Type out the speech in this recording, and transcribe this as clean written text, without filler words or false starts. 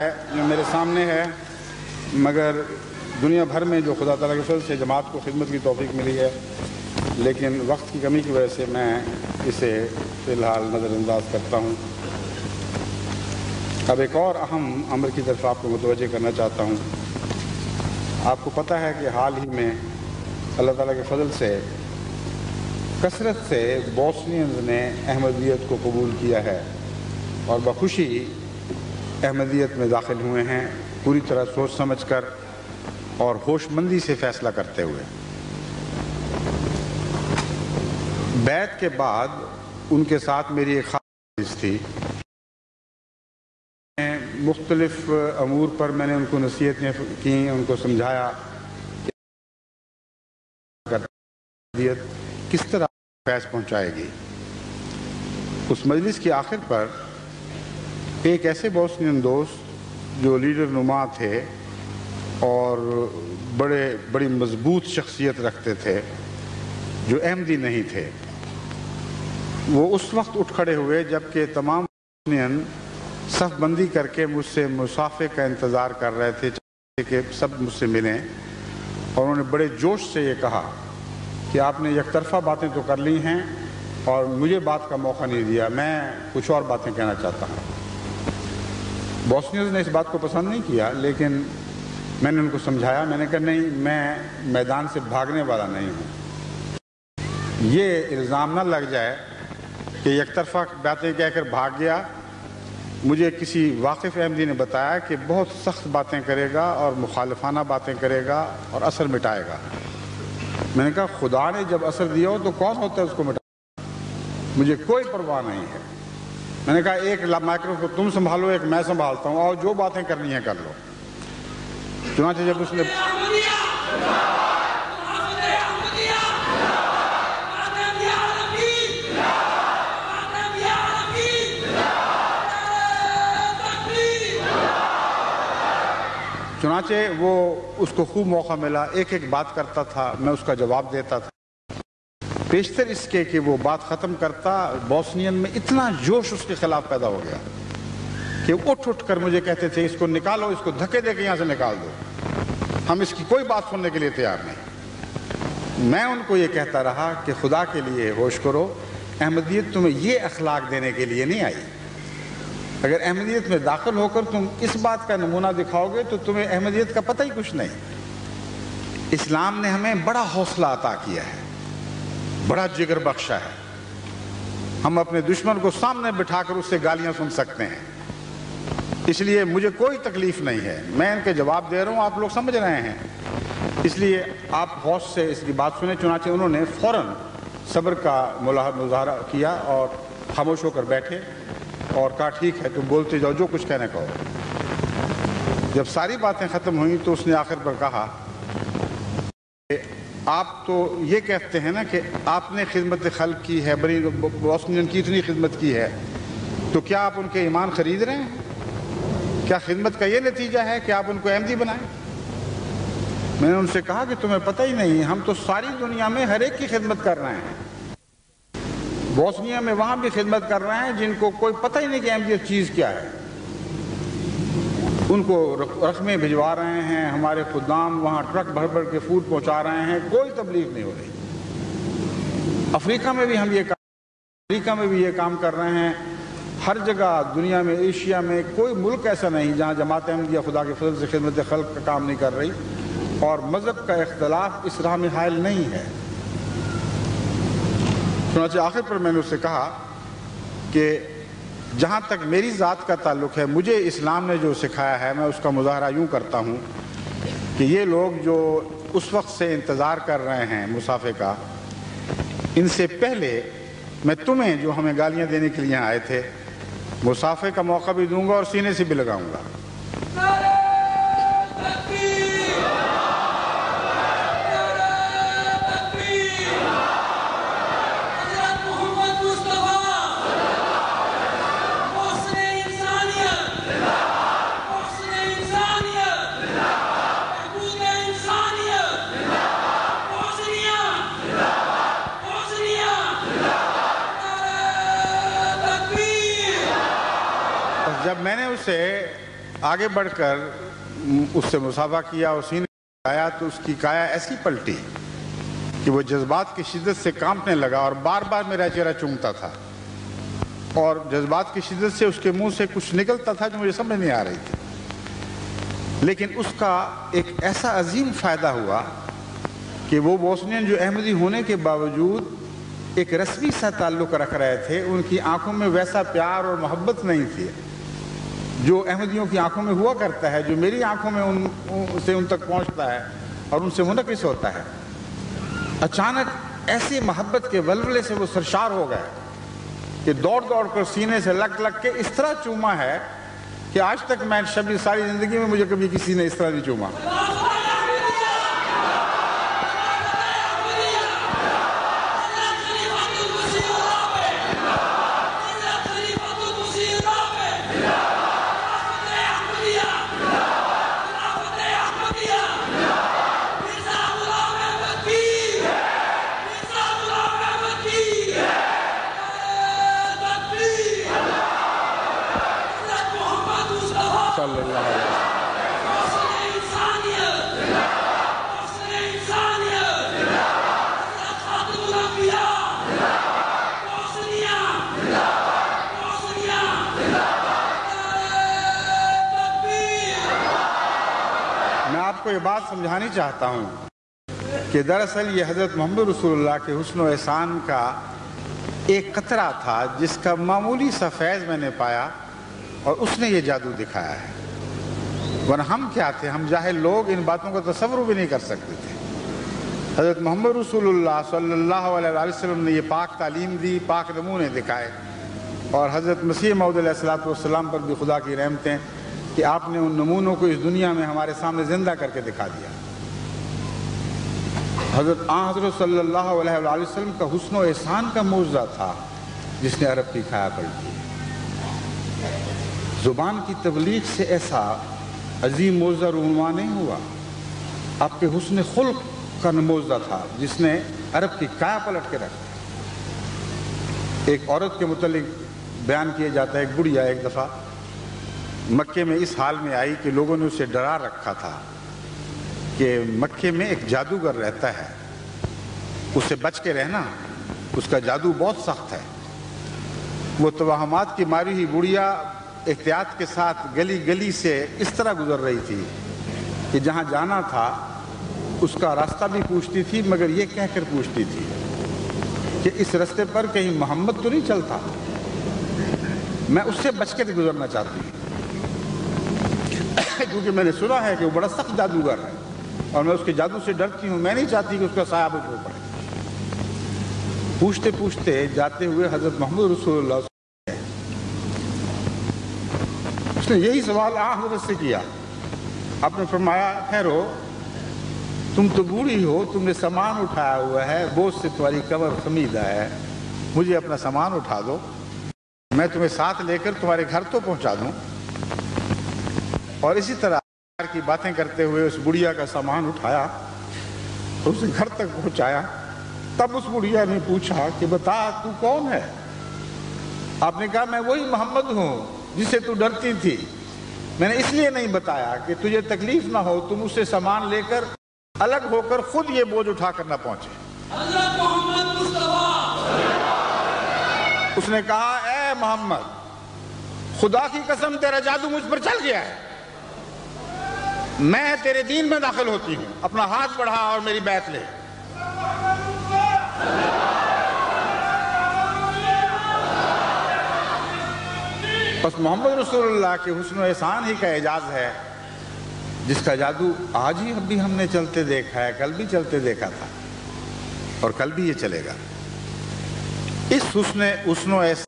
جو میرے سامنے ہے، مگر دنیا بھر میں جو خدا تعالیٰ کے فضل سے جماعت کو خدمت کی توفیق ملی ہے، لیکن وقت کی کمی کی وجہ سے میں اسے فی الحال نظر انداز کرتا ہوں۔ اب ایک اور اہم امر کی طرف آپ کو متوجہ کرنا چاہتا ہوں۔ آپ کو پتہ ہے کہ حال ہی میں اللہ تعالیٰ کے فضل سے کثرت سے بوسنینز نے احمدیت کو قبول کیا ہے اور بخوشی احمدیت میں داخل ہوئے ہیں، پوری طرح سوچ سمجھ کر اور ہوش مندی سے فیصلہ کرتے ہوئے۔ بیعت کے بعد ان کے ساتھ میری ایک خاص تھی، مختلف امور پر میں نے ان کو نصیحتیں کی، ان کو سمجھایا کہ احمدیت کس طرح فیض پہنچائے گی۔ اس مجلس کی آخر پر ایک ایسے بوسنین دوست جو لیڈر نما تھے اور بڑی مضبوط شخصیت رکھتے تھے، جو احمدی نہیں تھے، وہ اس وقت اٹھ کھڑے ہوئے جبکہ تمام بوسنین صف بندی کر کے مجھ سے مصافحے کا انتظار کر رہے تھے کہ سب مجھ سے ملیں، اور انہوں نے بڑے جوش سے یہ کہا کہ آپ نے یک طرفہ باتیں تو کر لی ہیں اور مجھے بات کا موقع نہیں دیا، میں کچھ اور باتیں کہنا چاہتا ہوں۔ بوسنیز نے اس بات کو پسند نہیں کیا، لیکن میں نے ان کو سمجھایا، میں نے کہا نہیں، میں میدان سے بھاگنے والا نہیں ہوں، یہ الزام نہ لگ جائے کہ یک طرفہ باتیں کہہ کر بھاگ گیا۔ مجھے کسی واقف احمدی نے بتایا کہ بہت سخت باتیں کرے گا اور مخالفانہ باتیں کرے گا اور اثر مٹائے گا۔ میں نے کہا خدا نے جب اثر دیا ہو تو کون ہوتا ہے اس کو مٹانا؟ مجھے کوئی پرواہ نہیں ہے۔ میں نے کہا ایک مائکروفون تم سنبھالو، ایک میں سنبھالتا ہوں، اور جو باتیں کرنی ہیں کر لو۔ چنانچہ جب اس نے وہ اس کو خوب موقع ملا، ایک ایک بات کرتا تھا، میں اس کا جواب دیتا تھا۔ بیشتر اس کے کہ وہ بات ختم کرتا، بوسنین میں اتنا جوش اس کے خلاف پیدا ہو گیا کہ اٹھ کر مجھے کہتے تھے اس کو نکالو، اس کو دھکے دے کے یہاں سے نکال دو، ہم اس کی کوئی بات سننے کے لیے تیار نہیں۔ میں ان کو یہ کہتا رہا کہ خدا کے لیے ہوش کرو، احمدیت تمہیں یہ اخلاق دینے کے لیے نہیں آئی۔ اگر احمدیت میں داخل ہو کر تم اس بات کا نمونہ دکھاؤ گے تو تمہیں احمدیت کا پتہ ہی کچھ نہیں۔ اسلام نے ہمیں بڑا حوصلہ عطا کیا ہے، بڑا جگر بخشا ہے، ہم اپنے دشمن کو سامنے بٹھا کر اس سے گالیاں سن سکتے ہیں، اس لیے مجھے کوئی تکلیف نہیں ہے۔ میں ان کے جواب دے رہا ہوں، آپ لوگ سمجھ رہے ہیں، اس لیے آپ ہوش سے اس کی بات سنیں۔ چنانچہ انہوں نے فوراً صبر کا مظاہرہ کیا اور خاموش ہو کر بیٹھے اور کہا ٹھیک ہے تم بولتے جاؤ، جو کچھ کہنے کہو۔ جب ساری باتیں ختم ہوئیں تو اس نے آخر پر کہا کہ آپ تو یہ کہتے ہیں نا کہ آپ نے خدمت خلق کی ہے، بڑی بوسنین کی اتنی خدمت کی ہے، تو کیا آپ ان کے ایمان خرید رہے ہیں؟ کیا خدمت کا یہ نتیجہ ہے کہ آپ ان کو احمدی بنائیں؟ میں نے ان سے کہا کہ تمہیں پتہ ہی نہیں، ہم تو ساری دنیا میں ہر ایک کی خدمت کر رہے ہیں، بوسنیا میں وہاں بھی خدمت کر رہے ہیں جن کو کوئی پتہ ہی نہیں کہ احمدیت چیز کیا ہے، ان کو رقمیں بھجوا رہے ہیں، ہمارے خدام وہاں ٹرک بھر کے فوڈ پہنچا رہے ہیں، کوئی تبلیغ نہیں ہو رہی۔ افریقہ میں بھی ہم یہ کام کر رہے ہیں، ہر جگہ دنیا میں، ایشیا میں کوئی ملک ایسا نہیں جہاں جماعت احمدیہ خدا کے فضل سے خدمت خلق کا کام نہیں کر رہی، اور مذہب کا اختلاف اس راہ میں حائل نہیں ہے۔ چنانچہ آخر پر میں نے اس سے کہا کہ جہاں تک میری ذات کا تعلق ہے، مجھے اسلام نے جو سکھایا ہے میں اس کا مظاہرہ یوں کرتا ہوں کہ یہ لوگ جو اس وقت سے انتظار کر رہے ہیں مصافحے کا، ان سے پہلے میں تمہیں جو ہمیں گالیاں دینے کے لیے یہاں آئے تھے، مصافحے کا موقع بھی دوں گا اور سینے سے بھی لگاؤں گا۔ جب میں نے اسے آگے بڑھ کر اس سے مصافحہ کیا اور سینے آیا تو اس کی کایا ایسی پلٹی کہ وہ جذبات کی شدت سے کانپنے لگا اور بار بار میرا چہرہ چومتا تھا، اور جذبات کی شدت سے اس کے منہ سے کچھ نکلتا تھا جو مجھے سمجھ نہیں آ رہی تھی، لیکن اس کا ایک ایسا عظیم فائدہ ہوا کہ وہ بوسنین جو احمدی ہونے کے باوجود ایک رسمی سا تعلق رکھ رہے تھے، ان کی آنکھوں میں ویسا پیار اور محبت نہیں تھی جو احمدیوں کی آنکھوں میں ہوا کرتا ہے، جو میری آنکھوں میں ان تک پہنچتا ہے اور ان سے منعکس ہوتا ہے۔ اچانک ایسی محبت کے ولولے سے وہ سرشار ہو گئے کہ دوڑ دوڑ کر سینے سے لگ لگ کے اس طرح چوما ہے کہ آج تک میں ساری زندگی میں مجھے کبھی کسی نے اس طرح نہیں چوما۔ یہ بات سمجھانی چاہتا ہوں کہ دراصل یہ حضرت محمد رسول اللہ کے حسن و احسان کا ایک قطرہ تھا جس کا معمولی سا فیض میں نے پایا اور اس نے یہ جادو دکھایا ہے، ورنہ ہم کیا تھے؟ ہم جاہل لوگ ان باتوں کا تصور بھی نہیں کر سکتے تھے۔ حضرت محمد رسول اللہ صلی اللہ علیہ وسلم نے یہ پاک تعلیم دی، پاک نمونے دکھائے، اور حضرت مسیح موعود علیہ السلام پر بھی خدا کی رحمتیں کہ آپ نے ان نمونوں کو اس دنیا میں ہمارے سامنے زندہ کر کے دکھا دیا۔ حضرت صلی اللہ علیہ وسلم کا حسن و احسان کا معجزہ تھا جس نے عرب کی کھایا پلٹی۔ زبان کی تبلیغ سے ایسا عظیم معجزہ رونما نہیں ہوا، آپ کے حسن خلق کا معجزہ تھا جس نے عرب کی کھایا پلٹ کے رکھ دیا۔ ایک عورت کے متعلق بیان کیا جاتا ہے، ایک بڑھیا ایک دفعہ مکے میں اس حال میں آئی کہ لوگوں نے اسے ڈرا رکھا تھا کہ مکے میں ایک جادوگر رہتا ہے، اس سے بچ کے رہنا، اس کا جادو بہت سخت ہے۔ وہ توہمات کی ماری ہوئی بڑھیا احتیاط کے ساتھ گلی گلی سے اس طرح گزر رہی تھی کہ جہاں جانا تھا اس کا راستہ بھی پوچھتی تھی، مگر یہ کہہ کر پوچھتی تھی کہ اس راستے پر کہیں محمد تو نہیں چلتا، میں اس سے بچ کے گزرنا چاہتی ہوں، کیونکہ میں نے سنا ہے کہ وہ بڑا سخت جادوگر ہے اور میں اس کے جادو سے ڈرتی ہوں، میں نہیں چاہتی کہ اس کا سایہ مجھ پر پڑے۔ پوچھتے پوچھتے جاتے ہوئے حضرت محمد رسول اللہ اس نے یہی سوال حضرت سے کیا۔ آپ نے فرمایا، ٹھہرو، تم تو بوڑھی ہو، تم نے سامان اٹھایا ہوا ہے، بوجھ سے تمہاری کمر خمیدہ ہے، مجھے اپنا سامان اٹھا دو، میں تمہیں ساتھ لے کر تمہارے گھر تو پہنچا دوں۔ اور اسی طرح کی باتیں کرتے ہوئے اس بڑھیا کا سامان اٹھایا، اسے گھر تک پہنچایا۔ تب اس بڑھیا نے پوچھا کہ بتا تو کون ہے؟ آپ نے کہا میں وہی محمد ہوں جس سے تو ڈرتی تھی، میں نے اس لیے نہیں بتایا کہ تجھے تکلیف نہ ہو، تم اس سے سامان لے کر الگ ہو کر خود یہ بوجھ اٹھا کر نہ پہنچے۔ حضرت محمد مصطفیٰ اس نے کہا، اے محمد، خدا کی قسم تیرا جادو مجھ پر چل گیا ہے، میں تیرے دین میں داخل ہوتی ہوں، اپنا ہاتھ بڑھا اور میری بیعت لے۔ بس محمد رسول اللہ کے حسن و احسان ہی کا اعجاز ہے جس کا جادو آج ہی اب بھی ہم نے چلتے دیکھا ہے، کل بھی چلتے دیکھا تھا اور کل بھی یہ چلے گا۔ اس حسن و احسان